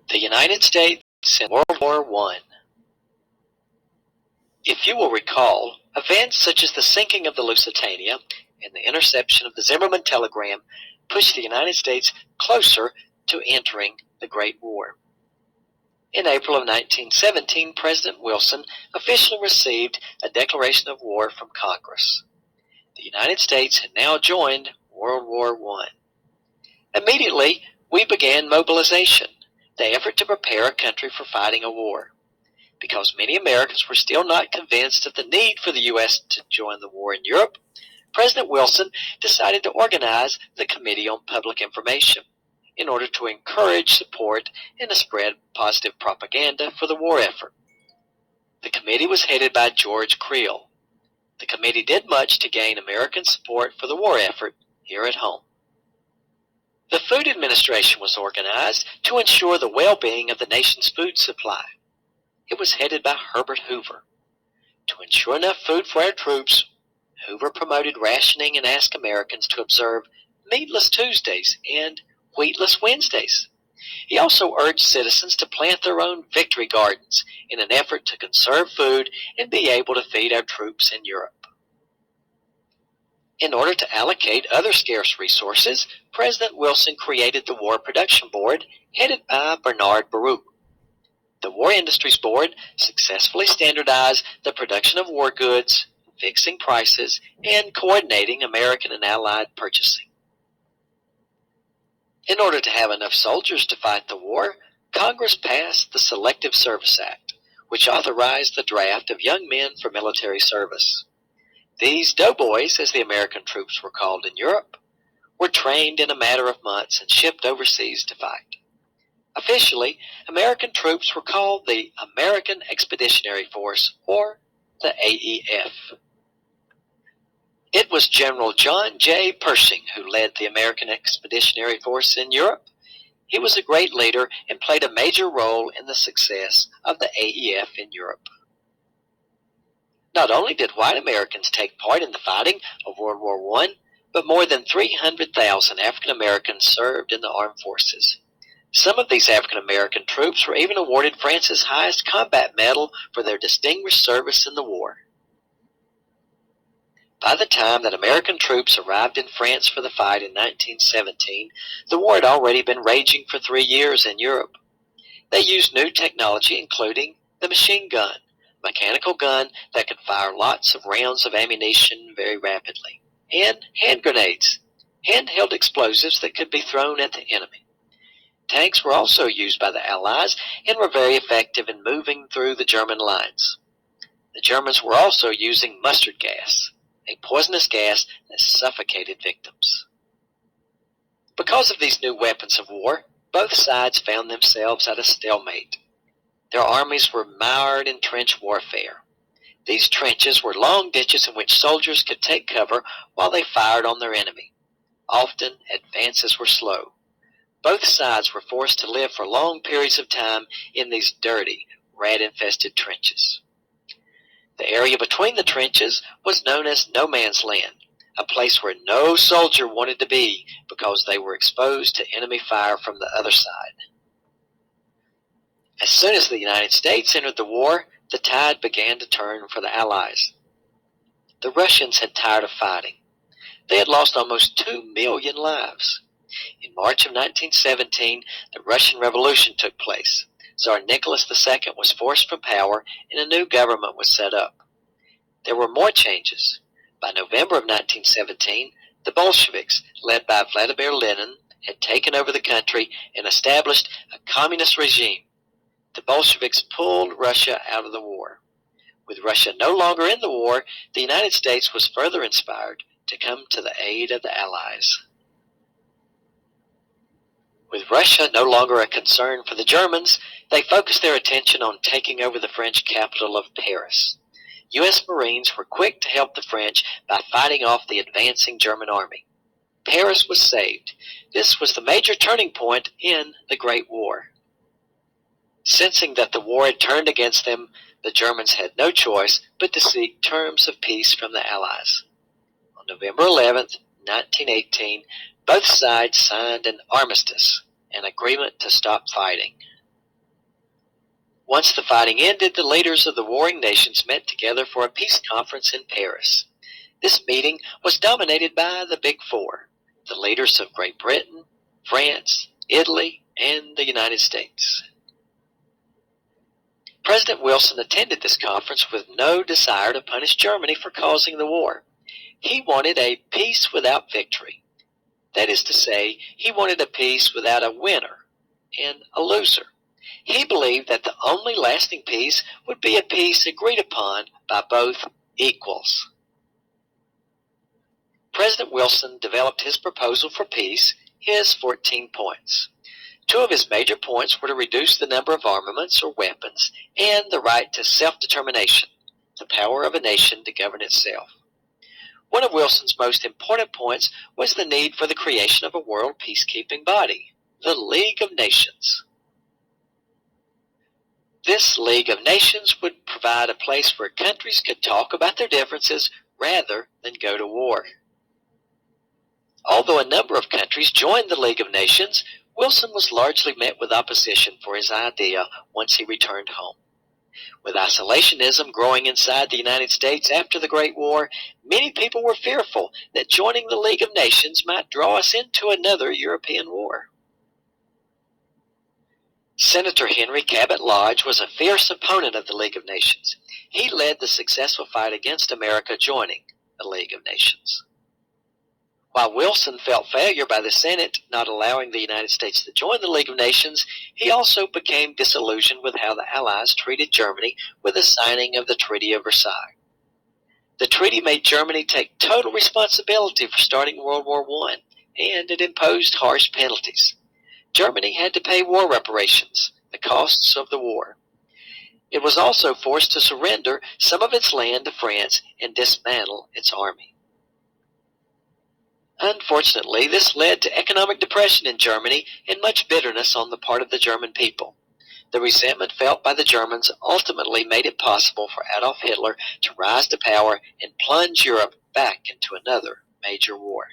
The United States in World War I. If you will recall, events such as the sinking of the Lusitania and the interception of the Zimmerman telegram pushed the United States closer to entering the Great War. In April of 1917, President Wilson officially received a declaration of war from Congress. The United States had now joined World War I. Immediately, we began mobilization, the effort to prepare a country for fighting a war. Because many Americans were still not convinced of the need for the U.S. to join the war in Europe, President Wilson decided to organize the Committee on Public Information in order to encourage support and to spread positive propaganda for the war effort. The committee was headed by George Creel. The committee did much to gain American support for the war effort here at home. The Food Administration was organized to ensure the well-being of the nation's food supply. It was headed by Herbert Hoover. To ensure enough food for our troops, Hoover promoted rationing and asked Americans to observe Meatless Tuesdays and Wheatless Wednesdays. He also urged citizens to plant their own victory gardens in an effort to conserve food and be able to feed our troops in Europe. In order to allocate other scarce resources, President Wilson created the War Production Board, headed by Bernard Baruch. The War Industries Board successfully standardized the production of war goods, fixing prices, and coordinating American and Allied purchasing. In order to have enough soldiers to fight the war, Congress passed the Selective Service Act, which authorized the draft of young men for military service. These doughboys, as the American troops were called in Europe, were trained in a matter of months and shipped overseas to fight. Officially, American troops were called the American Expeditionary Force, or the AEF. It was General John J. Pershing who led the American Expeditionary Force in Europe. He was a great leader and played a major role in the success of the AEF in Europe. Not only did white Americans take part in the fighting of World War I, but more than 300,000 African Americans served in the armed forces. Some of these African American troops were even awarded France's highest combat medal for their distinguished service in the war. By the time that American troops arrived in France for the fight in 1917, the war had already been raging for 3 years in Europe. They used new technology, including the machine gun, mechanical gun that could fire lots of rounds of ammunition very rapidly, and hand grenades, handheld explosives that could be thrown at the enemy. Tanks were also used by the Allies and were very effective in moving through the German lines. The Germans were also using mustard gas, a poisonous gas that suffocated victims. Because of these new weapons of war, both sides found themselves at a stalemate. Their armies were mired in trench warfare. These trenches were long ditches in which soldiers could take cover while they fired on their enemy. Often, advances were slow. Both sides were forced to live for long periods of time in these dirty, rat-infested trenches. The area between the trenches was known as No Man's Land, a place where no soldier wanted to be because they were exposed to enemy fire from the other side. As soon as the United States entered the war, the tide began to turn for the Allies. The Russians had tired of fighting. They had lost almost 2 million lives. In March of 1917, the Russian Revolution took place. Tsar Nicholas II was forced from power and a new government was set up. There were more changes. By November of 1917, the Bolsheviks, led by Vladimir Lenin, had taken over the country and established a communist regime. The Bolsheviks pulled Russia out of the war. With Russia no longer in the war, the United States was further inspired to come to the aid of the Allies. With Russia no longer a concern for the Germans, they focused their attention on taking over the French capital of Paris. U.S. Marines were quick to help the French by fighting off the advancing German army. Paris was saved. This was the major turning point in the Great War. Sensing that the war had turned against them, the Germans had no choice but to seek terms of peace from the Allies. On November 11, 1918, both sides signed an armistice, an agreement to stop fighting. Once the fighting ended, the leaders of the warring nations met together for a peace conference in Paris. This meeting was dominated by the Big Four, the leaders of Great Britain, France, Italy, and the United States. President Wilson attended this conference with no desire to punish Germany for causing the war. He wanted a peace without victory. That is to say, he wanted a peace without a winner and a loser. He believed that the only lasting peace would be a peace agreed upon by both equals. President Wilson developed his proposal for peace, his 14 points. Two of his major points were to reduce the number of armaments or weapons and the right to self-determination, the power of a nation to govern itself. One of Wilson's most important points was the need for the creation of a world peacekeeping body, the League of Nations. This League of Nations would provide a place where countries could talk about their differences rather than go to war. Although a number of countries joined the League of Nations, Wilson was largely met with opposition for his idea once he returned home. With isolationism growing inside the United States after the Great War, many people were fearful that joining the League of Nations might draw us into another European war. Senator Henry Cabot Lodge was a fierce opponent of the League of Nations. He led the successful fight against America joining the League of Nations. While Wilson felt failure by the Senate not allowing the United States to join the League of Nations, he also became disillusioned with how the Allies treated Germany with the signing of the Treaty of Versailles. The treaty made Germany take total responsibility for starting World War I, and it imposed harsh penalties. Germany had to pay war reparations, the costs of the war. It was also forced to surrender some of its land to France and dismantle its army. Unfortunately, this led to economic depression in Germany and much bitterness on the part of the German people. The resentment felt by the Germans ultimately made it possible for Adolf Hitler to rise to power and plunge Europe back into another major war.